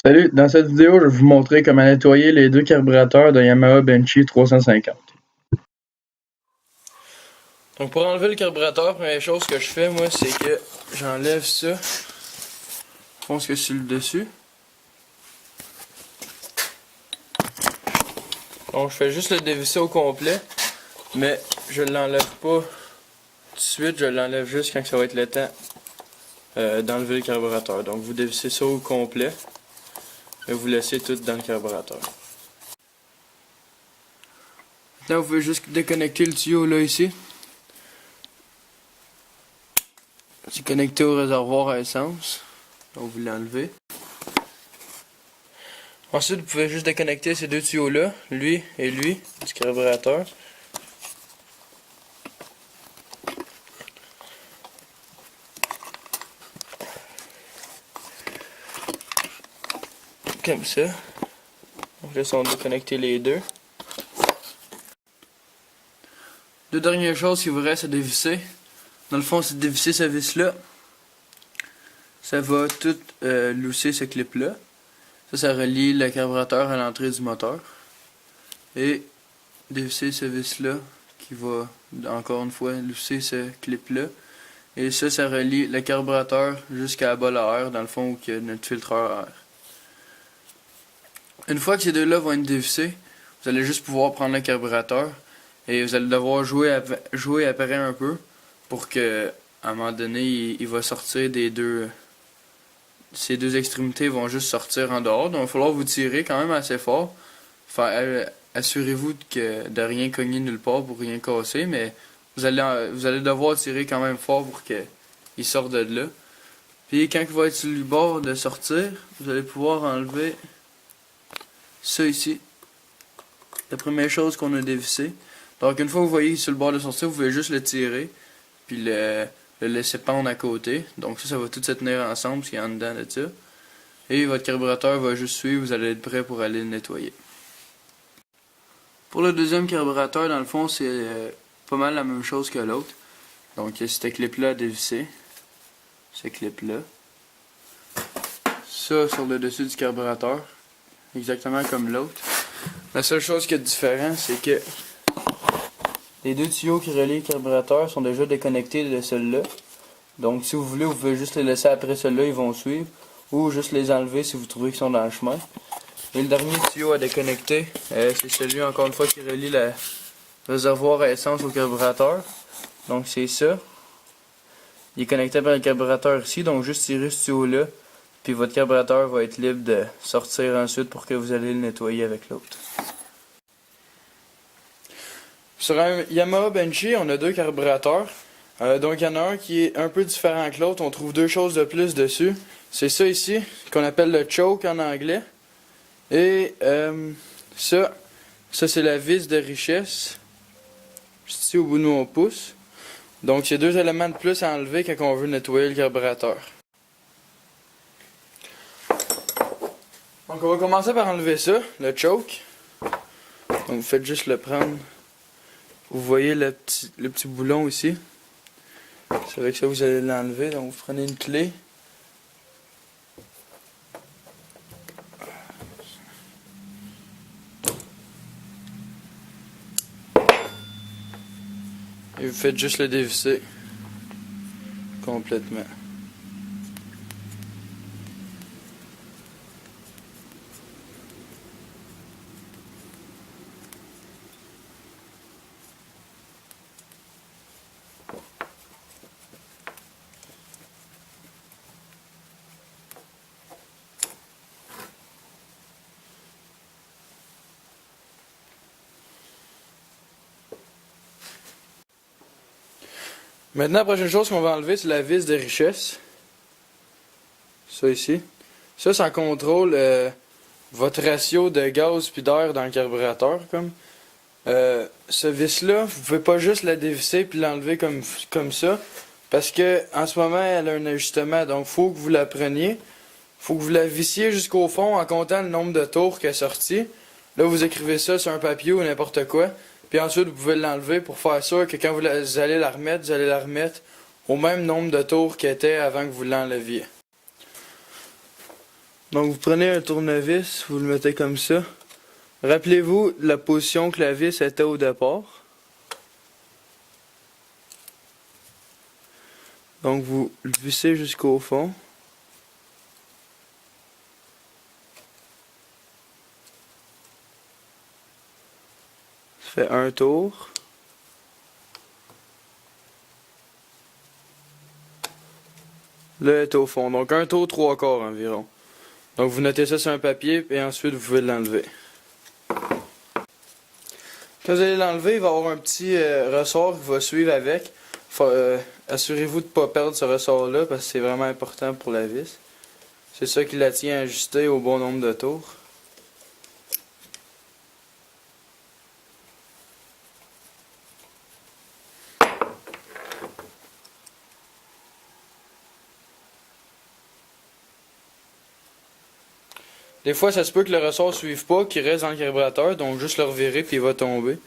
Salut, dans cette vidéo, je vais vous montrer comment nettoyer les deux carburateurs de Yamaha Benchy 350. Donc pour enlever le carburateur, première chose que je fais moi, c'est que j'enlève ça. Je pense que c'est le dessus. Donc je fais juste le dévisser au complet, mais je l'enlève pas tout de suite, je l'enlève juste quand ça va être le temps d'enlever le carburateur. Donc vous dévissez ça au complet et vous laissez tout dans le carburateur. Là vous pouvez juste déconnecter le tuyau là ici. C'est connecté au réservoir à essence. Donc vous l'enlevez. Ensuite vous pouvez juste déconnecter ces deux tuyaux là, lui et lui, du carburateur. Comme ça. Donc là, on doit connecter les deux. Deux dernières choses qu'il vous reste à dévisser. Dans le fond, c'est de dévisser ce vis-là. Ça va tout lousser ce clip-là. Ça relie le carburateur à l'entrée du moteur. Et dévisser ce vis-là qui va, encore une fois, lousser ce clip-là. Et ça relie le carburateur jusqu'à la bolle à air, dans le fond, où il y a notre filtreur à air. Une fois que ces deux-là vont être dévissés, vous allez juste pouvoir prendre le carburateur et vous allez devoir jouer après un peu pour que, à un moment donné, il va sortir des deux. Ces deux extrémités vont juste sortir en dehors. Donc il va falloir vous tirer quand même assez fort. Assurez-vous de rien cogner nulle part pour rien casser, mais vous allez devoir tirer quand même fort pour qu'il sorte de là. Puis quand il va être sur le bord de sortir, vous allez pouvoir enlever ça ici, la première chose qu'on a dévissé. Donc une fois que vous voyez sur le bord de sortir, vous pouvez juste le tirer, puis le laisser pendre à côté. Donc ça va tout se tenir ensemble, ce qu'il y a en dedans de ça. Et votre carburateur va juste suivre, vous allez être prêt pour aller le nettoyer. Pour le deuxième carburateur, dans le fond, c'est pas mal la même chose que l'autre. Donc il y a cette clip-là à dévisser, ce clip-là. Ça sur le dessus du carburateur. Exactement comme l'autre. La seule chose qui est différente, c'est que les deux tuyaux qui relient le carburateur sont déjà déconnectés de celui-là. Donc si vous voulez, vous pouvez juste les laisser après celui-là, ils vont suivre. Ou juste les enlever si vous trouvez qu'ils sont dans le chemin. Et le dernier tuyau à déconnecter, c'est celui encore une fois qui relie le réservoir à essence au carburateur. Donc c'est ça. Il est connecté par le carburateur ici, donc juste tirer ce tuyau-là. Puis votre carburateur va être libre de sortir ensuite pour que vous allez le nettoyer avec l'autre. Sur un Yamaha Benchy, on a deux carburateurs. Donc il y en a un qui est un peu différent que l'autre. On trouve deux choses de plus dessus. C'est ça ici, qu'on appelle le choke en anglais. Et ça c'est la vis de richesse. Juste ici au bout de mon pouce. Donc c'est deux éléments de plus à enlever quand on veut nettoyer le carburateur. Donc on va commencer par enlever ça, le choke. Donc vous faites juste le prendre. Vous voyez le petit boulon ici. C'est avec ça que vous allez l'enlever. Donc vous prenez une clé. Et vous faites juste le dévisser complètement. Maintenant, la prochaine chose qu'on va enlever, c'est la vis de richesse. Ça ici. Ça contrôle votre ratio de gaz puis d'air dans le carburateur. Ce vis-là, vous pouvez pas juste la dévisser puis l'enlever comme ça. Parce que en ce moment, elle a un ajustement. Donc, faut que vous la preniez. Faut que vous la vissiez jusqu'au fond en comptant le nombre de tours qu'elle est sortie. Là, vous écrivez ça sur un papier ou n'importe quoi. Puis ensuite, vous pouvez l'enlever pour faire sûr que quand vous allez la remettre, vous allez la remettre au même nombre de tours qu'elle était avant que vous l'enleviez. Donc vous prenez un tournevis, vous le mettez comme ça. Rappelez-vous la position que la vis était au départ. Donc vous le vissez jusqu'au fond. Ça fait un tour. Là, elle est au fond. Donc un tour, 3/4 environ. Donc vous notez ça sur un papier et ensuite vous pouvez l'enlever. Quand vous allez l'enlever, il va y avoir un petit ressort qui va suivre avec. Assurez-vous de ne pas perdre ce ressort-là parce que c'est vraiment important pour la vis. C'est ça qui la tient ajustée au bon nombre de tours. Des fois, ça se peut que le ressort ne suive pas, qu'il reste dans le carburateur, donc juste le revirer puis il va tomber.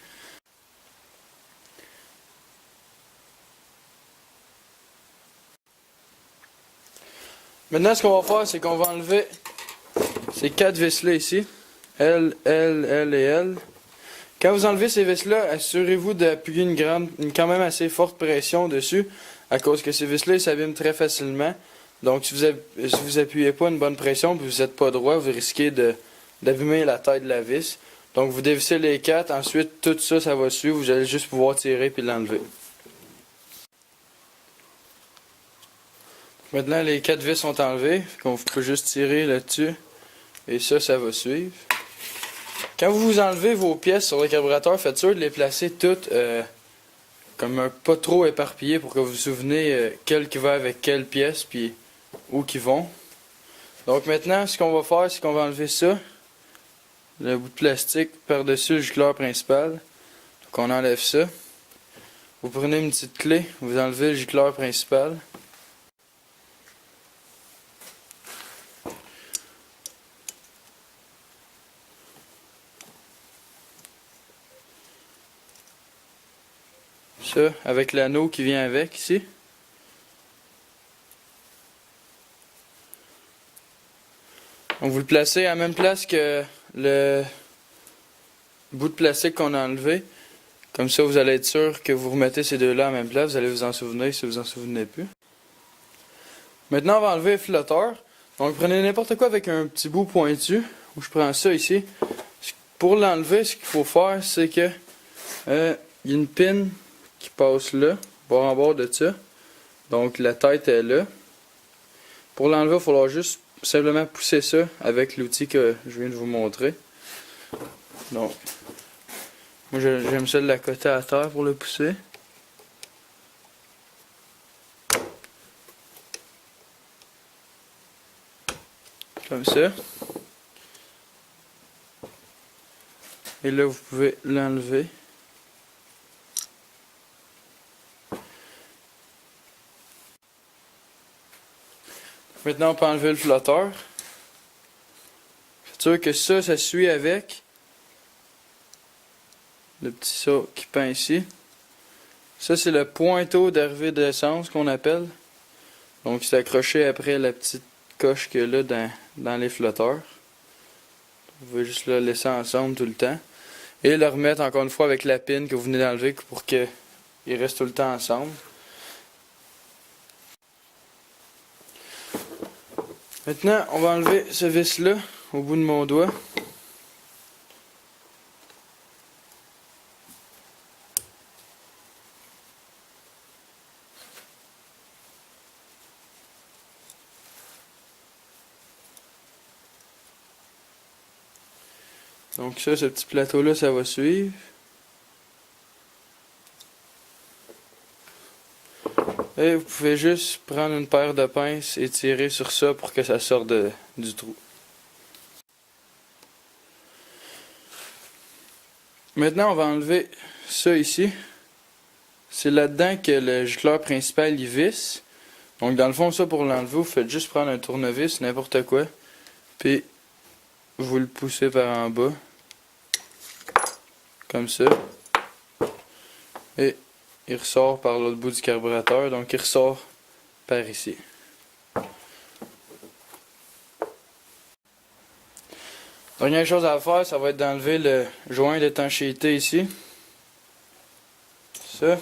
Maintenant, ce qu'on va faire, c'est qu'on va enlever ces 4 vis-là ici. L, L, L et L. Quand vous enlevez ces vis-là, assurez-vous d'appuyer une quand même assez forte pression dessus, à cause que ces vis-là, ils s'abîment très facilement. Donc, si vous appuyez pas une bonne pression et vous n'êtes pas droit, vous risquez d'abîmer la taille de la vis. Donc, vous dévissez les 4, ensuite, tout ça, ça va suivre. Vous allez juste pouvoir tirer puis l'enlever. Maintenant, les 4 vis sont enlevées. On peut juste tirer là-dessus. Et ça va suivre. Quand vous enlevez vos pièces sur le carburateur, faites sûr de les placer toutes comme pas trop éparpillées pour que vous vous souvenez quelle qui va avec quelle pièce puis où qui vont. Donc maintenant, ce qu'on va faire, c'est qu'on va enlever ça, le bout de plastique par-dessus le gicleur principal. Donc on enlève ça. Vous prenez une petite clé, vous enlevez le gicleur principal. Ça, avec l'anneau qui vient avec ici. Donc vous le placez à la même place que le bout de plastique qu'on a enlevé. Comme ça, vous allez être sûr que vous remettez ces deux-là à la même place. Vous allez vous en souvenir si vous en souvenez plus. Maintenant, on va enlever le flotteur. Donc prenez n'importe quoi avec un petit bout pointu. Je prends ça ici. Pour l'enlever, ce qu'il faut faire, c'est que il y a une pin qui passe là, bord en bord de ça. Donc la tête est là. Pour l'enlever, il va falloir juste simplement pousser ça avec l'outil que je viens de vous montrer. Donc, moi j'aime ça de la coter à terre pour le pousser. Comme ça. Et là, vous pouvez l'enlever. Maintenant, on peut enlever le flotteur. C'est sûr que ça suit avec le petit saut qui pend ici. Ça, c'est le pointeau d'arrivée d'essence qu'on appelle. Donc, c'est accroché après la petite coche qu'il y a là dans les flotteurs. Vous pouvez juste le laisser ensemble tout le temps. Et le remettre encore une fois avec la pin que vous venez d'enlever pour qu'il reste tout le temps ensemble. Maintenant, on va enlever ce vis-là au bout de mon doigt. Donc ça, ce petit plateau-là, ça va suivre. Et vous pouvez juste prendre une paire de pinces et tirer sur ça pour que ça sorte du trou. Maintenant, on va enlever ça ici. C'est là-dedans que le gicleur principal y visse. Donc dans le fond, ça pour l'enlever, vous faites juste prendre un tournevis, n'importe quoi. Puis vous le poussez par en bas. Comme ça. Et il ressort par l'autre bout du carburateur, donc il ressort par ici. Dernière chose à faire, ça va être d'enlever le joint d'étanchéité ici. Ça.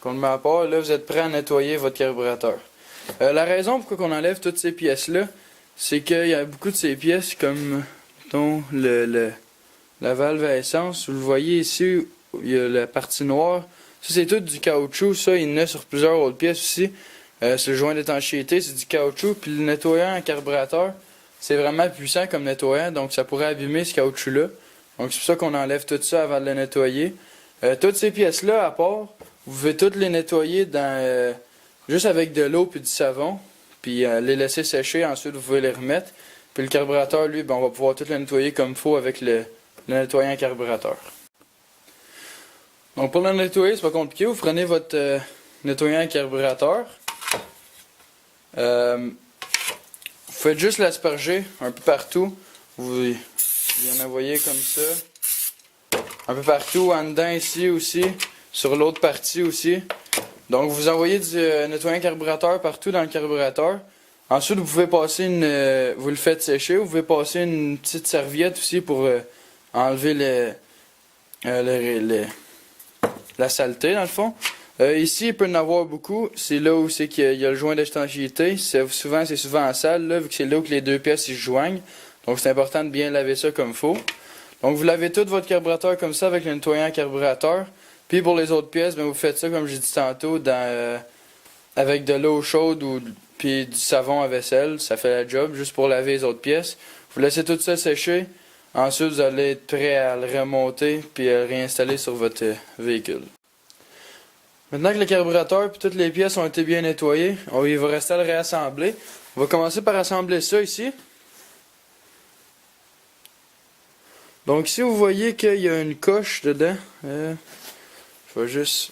Qu'on le met à part. Là, vous êtes prêt à nettoyer votre carburateur. La raison pourquoi on enlève toutes ces pièces-là, c'est qu'il y a beaucoup de ces pièces comme dont la valve à essence. Vous le voyez ici, il y a la partie noire. Ça, c'est tout du caoutchouc. Ça, il y en a sur plusieurs autres pièces aussi. C'est le joint d'étanchéité, c'est du caoutchouc. Puis le nettoyant à carburateur, c'est vraiment puissant comme nettoyant. Donc, ça pourrait abîmer ce caoutchouc-là. Donc, c'est pour ça qu'on enlève tout ça avant de le nettoyer. Toutes ces pièces-là, à part, vous pouvez toutes les nettoyer dans juste avec de l'eau puis du savon. Puis les laisser sécher. Ensuite, vous pouvez les remettre. Puis le carburateur, lui, ben, on va pouvoir tout le nettoyer comme il faut avec le nettoyant carburateur. Donc pour le nettoyer, c'est pas compliqué. Vous prenez votre nettoyant carburateur. Vous faites juste l'asperger un peu partout. Vous en envoyez comme ça. Un peu partout, en dedans ici aussi. Sur l'autre partie aussi. Donc vous envoyez du nettoyant carburateur partout dans le carburateur. Ensuite, vous pouvez passer vous le faites sécher. Vous pouvez passer une petite serviette aussi pour enlever la saleté dans le fond. Ici, il peut y en avoir beaucoup. C'est là où c'est qu'il y a le joint d'étanchéité. C'est souvent en salle, là, vu que c'est là où les deux pièces se joignent. Donc c'est important de bien laver ça comme il faut. Donc vous lavez tout votre carburateur comme ça avec le nettoyant carburateur. Puis pour les autres pièces, ben, vous faites ça comme j'ai dit tantôt avec de l'eau chaude puis du savon à vaisselle. Ça fait la job juste pour laver les autres pièces. Vous laissez tout ça sécher. Ensuite, vous allez être prêt à le remonter puis à le réinstaller sur votre véhicule. Maintenant que le carburateur et toutes les pièces ont été bien nettoyées, il va rester à le réassembler. On va commencer par assembler ça ici. Donc ici, vous voyez qu'il y a une coche dedans. Je vais juste...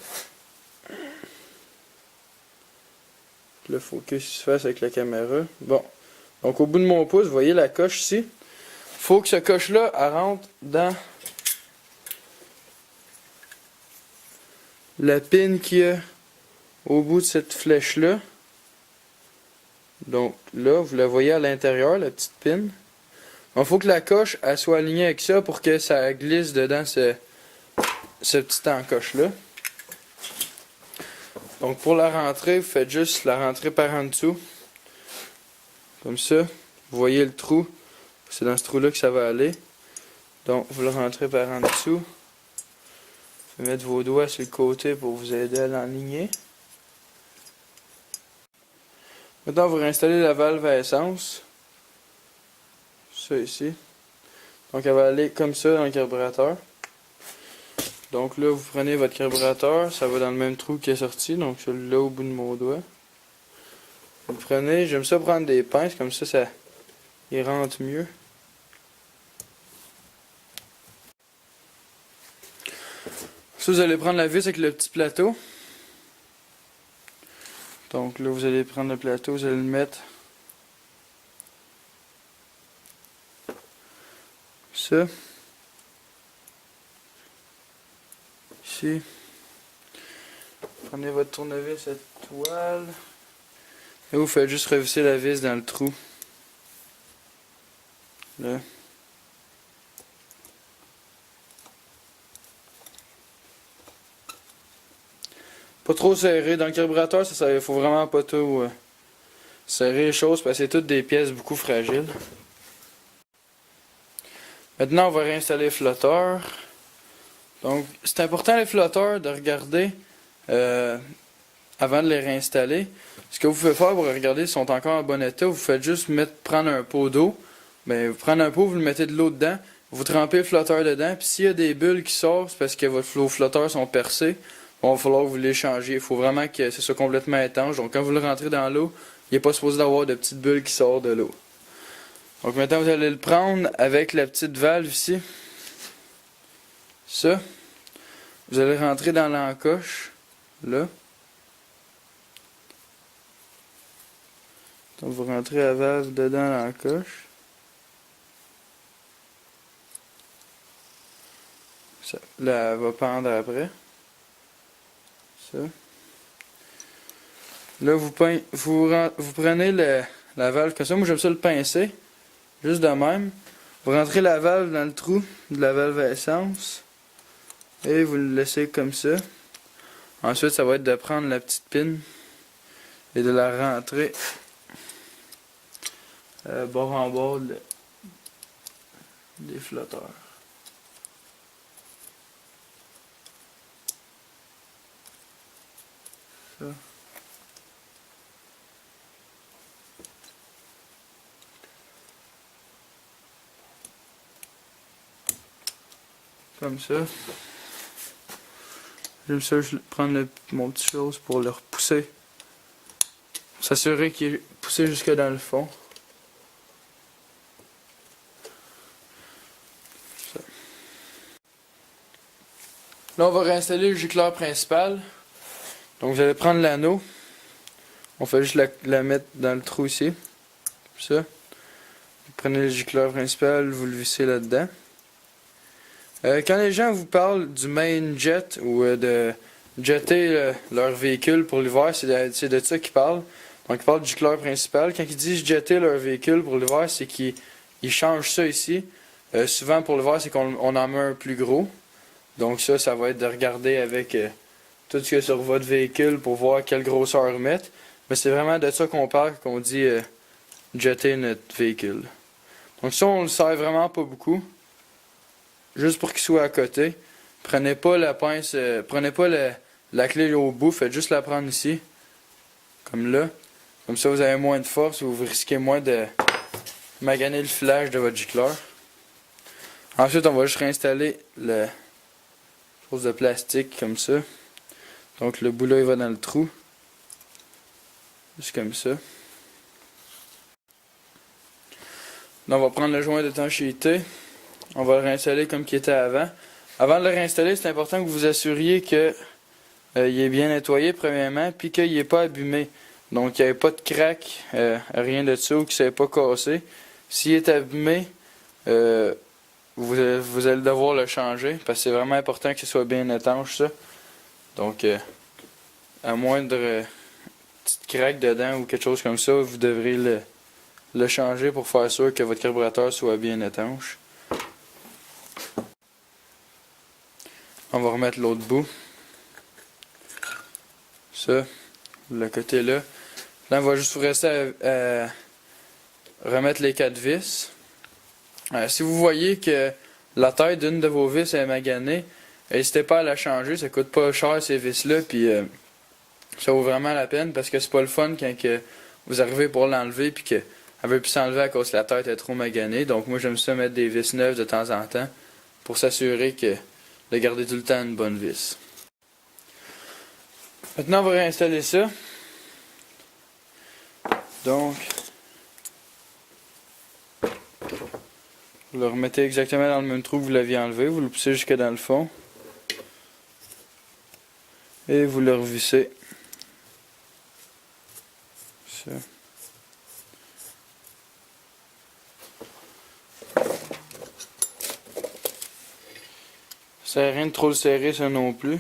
Le focus se fasse avec la caméra. Bon. Donc au bout de mon pouce, vous voyez la coche ici. Faut que ce coche-là rentre dans la pin qu'il y a au bout de cette flèche-là. Donc là, vous la voyez à l'intérieur, la petite pin. Il faut que la coche elle soit alignée avec ça pour que ça glisse dedans ce petit encoche-là. Donc pour la rentrée, vous faites juste la rentrer par en dessous. Comme ça. Vous voyez le trou. C'est dans ce trou-là que ça va aller. Donc vous le rentrez par en dessous. Vous pouvez mettre vos doigts sur le côté pour vous aider à l'enligner. Maintenant, vous réinstallez la valve à essence. Ça ici. Donc elle va aller comme ça dans le carburateur. Donc là, vous prenez votre carburateur, ça va dans le même trou qui est sorti, donc celui-là au bout de mon doigt. Vous prenez, j'aime ça prendre des pinces, comme ça, il rentre mieux. Ça, vous allez prendre la vis avec le petit plateau. Donc là, vous allez prendre le plateau, vous allez le mettre. Ça. Ici. Prenez votre tournevis à toile. Et vous faites juste revisser la vis dans le trou. Là. Pas trop serré. Dans le carburateur, il faut vraiment pas tout serrer les choses parce que c'est toutes des pièces beaucoup fragiles. Maintenant, on va réinstaller le flotteur. Donc, c'est important les flotteurs de regarder avant de les réinstaller. Ce que vous pouvez faire pour regarder s'ils sont encore en bon état, vous faites juste prendre un pot d'eau. Vous prenez un pot, vous le mettez de l'eau dedans, vous trempez le flotteur dedans, puis s'il y a des bulles qui sortent, c'est parce que vos flotteurs sont percés. Bon, il va falloir que vous les changiez. Il faut vraiment que ce soit complètement étanche. Donc, quand vous le rentrez dans l'eau, il n'est pas supposé d'avoir de petites bulles qui sortent de l'eau. Donc, maintenant, vous allez le prendre avec la petite valve ici. Ça. Vous allez rentrer dans l'encoche. Là. Donc, vous rentrez la valve dedans l'encoche. Ça, là, elle va pendre après. Ça. Là, vous prenez la valve comme ça. Moi, j'aime ça le pincer. Juste de même. Vous rentrez la valve dans le trou de la valve à essence et vous le laissez comme ça. Ensuite, ça va être de prendre la petite pine et de la rentrer bord en bord des flotteurs. Ça. Comme ça. J'aime ça, je prendre mon petit chose pour le repousser. S'assurer qu'il est poussé jusque dans le fond. Ça. Là, on va réinstaller le gicleur principal. Donc, vous allez prendre l'anneau. On fait juste la mettre dans le trou ici. Comme ça. Vous prenez le gicleur principal, vous le vissez là-dedans. Quand les gens vous parlent du main jet ou de jetter leur véhicule pour l'hiver, c'est de ça qu'ils parlent. Donc ils parlent du gicleur principal. Quand ils disent jetter leur véhicule pour l'hiver, c'est qu'ils changent ça ici. Souvent pour l'hiver, c'est qu'on en met un plus gros. Donc ça va être de regarder avec tout ce qu'il y a sur votre véhicule pour voir quelle grosseur mettre. Mais c'est vraiment de ça qu'on parle qu'on dit jetter notre véhicule. Donc ça, on le sert vraiment pas beaucoup. Juste pour qu'il soit à côté. Prenez pas la pince, prenez pas la clé au bout, faites juste la prendre ici. Comme là. Comme ça, vous avez moins de force, vous risquez moins de maganer le filage de votre gicleur. Ensuite, on va juste réinstaller la chose de plastique comme ça. Donc le bout là, il va dans le trou. Juste comme ça. Là, on va prendre le joint d'étanchéité. On va le réinstaller comme il était avant. Avant de le réinstaller, c'est important que vous vous assuriez que il est bien nettoyé premièrement, puis qu'il n'est pas abîmé. Donc il n'y avait pas de craque, rien de ça, ou qu'il ne s'est pas cassé. S'il est abîmé, vous allez devoir le changer, parce que c'est vraiment important que ce soit bien étanche ça. Donc à moindre petite craque dedans ou quelque chose comme ça, vous devrez le changer pour faire sûr que votre carburateur soit bien étanche. On va remettre l'autre bout. Ça, le côté là. Là, on va juste vous rester à remettre les 4 vis. Si vous voyez que la taille d'une de vos vis est maganée, n'hésitez pas à la changer. Ça coûte pas cher ces vis-là, puis ça vaut vraiment la peine parce que c'est pas le fun quand vous arrivez pour l'enlever puis qu'elle veut plus s'enlever à cause que la tête est trop maganée. Donc moi, j'aime ça mettre des vis neuves de temps en temps pour s'assurer de garder tout le temps une bonne vis. Maintenant, on va réinstaller ça. Donc, vous le remettez exactement dans le même trou que vous l'aviez enlevé. Vous le poussez jusque dans le fond. Et vous le revissez. Ça. Ça sert à rien de trop le serrer, ça non plus.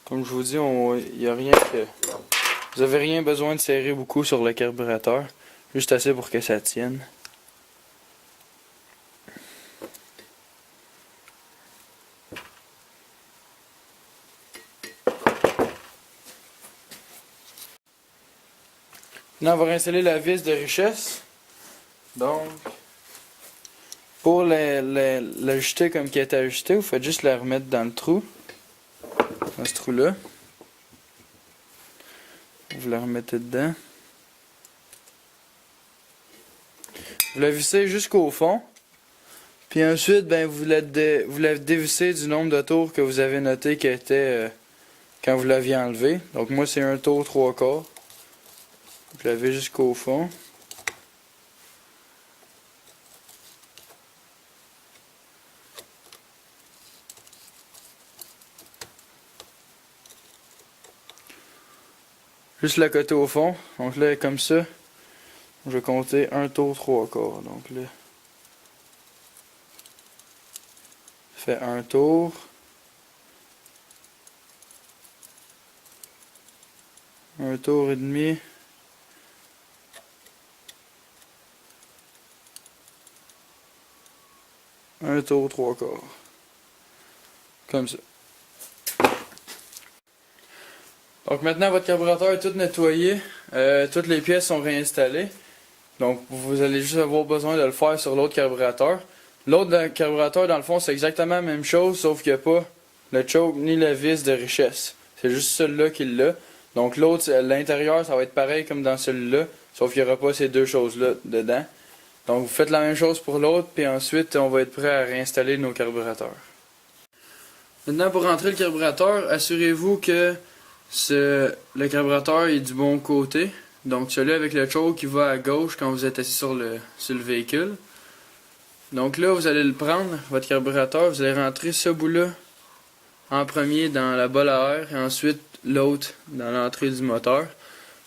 Comme je vous dis, il n'y a rien que... Vous avez rien besoin de serrer beaucoup sur le carburateur. Juste assez pour que ça tienne. Maintenant, on va réinstaller la vis de richesse. Donc, pour l'ajuster comme qui est ajusté, vous faites juste la remettre dans le trou. Dans ce trou-là. Vous la remettez dedans. Vous la vissez jusqu'au fond. Puis ensuite, ben, vous la dévissez du nombre de tours que vous avez noté qui était quand vous l'aviez enlevé. Donc moi, c'est un tour 3/4. Vous l'avez jusqu'au fond. Juste le côté au fond. Donc là, comme ça, je vais compter un tour 3/4. Donc là, fait un tour. Un tour et demi. un tour 3/4. Comme ça. Donc maintenant votre carburateur est tout nettoyé, toutes les pièces sont réinstallées. Donc vous allez juste avoir besoin de le faire sur l'autre carburateur. L'autre carburateur dans le fond c'est exactement la même chose sauf qu'il n'y a pas le choke ni la vis de richesse. C'est juste celui-là qui l'a. Donc l'autre, l'intérieur ça va être pareil comme dans celui-là, sauf qu'il n'y aura pas ces deux choses-là dedans. Donc vous faites la même chose pour l'autre, puis ensuite on va être prêt à réinstaller nos carburateurs. Maintenant pour rentrer le carburateur, assurez-vous que le carburateur est du bon côté. Donc celui avec le choke qui va à gauche quand vous êtes assis sur le véhicule. Donc là vous allez le prendre, votre carburateur, vous allez rentrer ce bout-là en premier dans la bolle à air et ensuite l'autre dans l'entrée du moteur.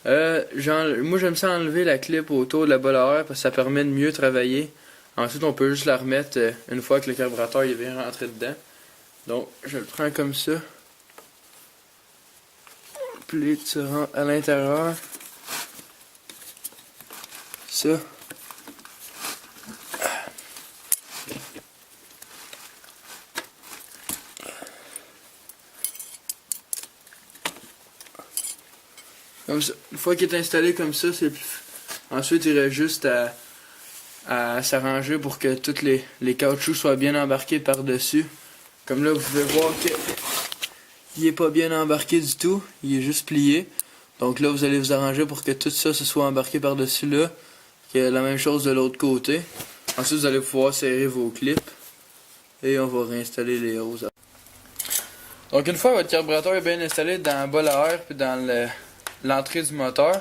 Moi j'aime ça enlever la clip autour de la bolle à air parce que ça permet de mieux travailler. Ensuite on peut juste la remettre une fois que le carburateur est bien rentré dedans. Donc je le prends comme ça. Puis tu rentres à l'intérieur. Ça. Comme ça. Une fois qu'il est installé comme ça, ensuite il reste juste à s'arranger pour que tous les caoutchoucs soient bien embarqués par-dessus. Comme là, vous pouvez voir qu'il n'est pas bien embarqué du tout, il est juste plié. Donc là, vous allez vous arranger pour que tout ça se soit embarqué par-dessus là. Qu'il y ait la même chose de l'autre côté. Ensuite, vous allez pouvoir serrer vos clips. Et on va réinstaller les hoses. Donc une fois votre carburateur est bien installé dans la bolle à air puis dans l'entrée du moteur,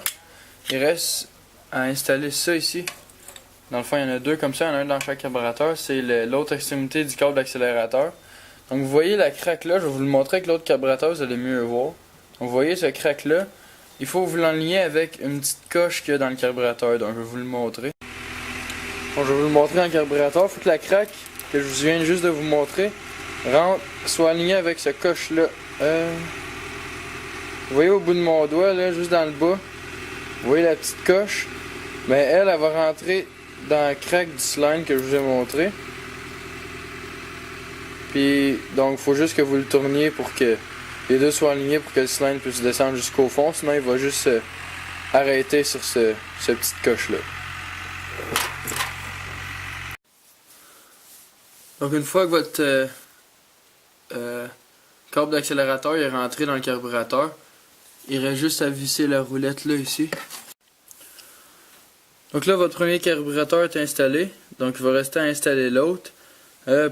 il reste à installer ça ici. Dans le fond, il y en a deux comme ça, il y en a un dans chaque carburateur. C'est l'autre extrémité du câble d'accélérateur. Donc vous voyez la craque là, je vais vous le montrer avec l'autre carburateur, vous allez mieux le voir. Donc vous voyez ce craque là, il faut vous l'enligner avec une petite coche qu'il y a dans le carburateur. Donc je vais vous le montrer. Bon, je vais vous le montrer dans le carburateur. Il faut que la craque que je viens juste de vous montrer soit alignée avec ce coche là. Vous voyez au bout de mon doigt, là, juste dans le bas, vous voyez la petite coche, mais elle va rentrer dans la craque du cylindre que je vous ai montré. Puis, donc, il faut juste que vous le tourniez pour que les deux soient alignés pour que le cylindre puisse descendre jusqu'au fond, sinon il va juste arrêter sur ce petite coche-là. Donc, une fois que votre câble d'accélérateur est rentré dans le carburateur, il reste juste à visser la roulette là ici. Donc là votre premier carburateur est installé, donc il va rester à installer l'autre.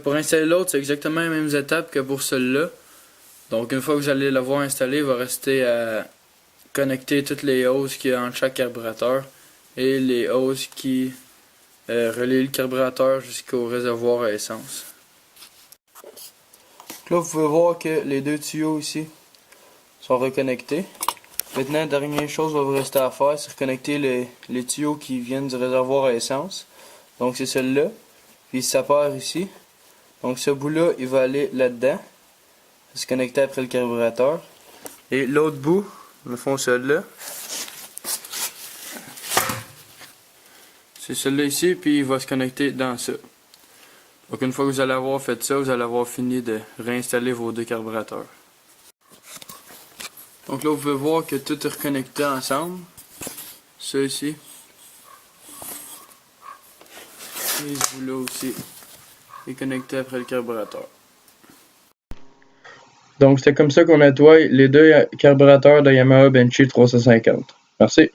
Pour installer l'autre, c'est exactement les mêmes étapes que pour celui-là. Donc une fois que vous allez l'avoir installé, il va rester à connecter toutes les hoses qu'il y a entre chaque carburateur et les hoses qui relient le carburateur jusqu'au réservoir à essence. Donc là vous pouvez voir que les deux tuyaux ici sont reconnectés. Maintenant, la dernière chose va vous rester à faire, c'est reconnecter les tuyaux qui viennent du réservoir à essence. Donc c'est celui-là, puis ça part ici. Donc ce bout-là, il va aller là-dedans, se connecter après le carburateur. Et l'autre bout, le fond celui-là, c'est celui-là ici, puis il va se connecter dans ça. Donc une fois que vous allez avoir fait ça, vous allez avoir fini de réinstaller vos deux carburateurs. Donc là, vous pouvez voir que tout est reconnecté ensemble. Ça ici. Et ce bout-là aussi est connecté après le carburateur. Donc c'est comme ça qu'on nettoie les deux carburateurs de Yamaha Benchy 350. Merci.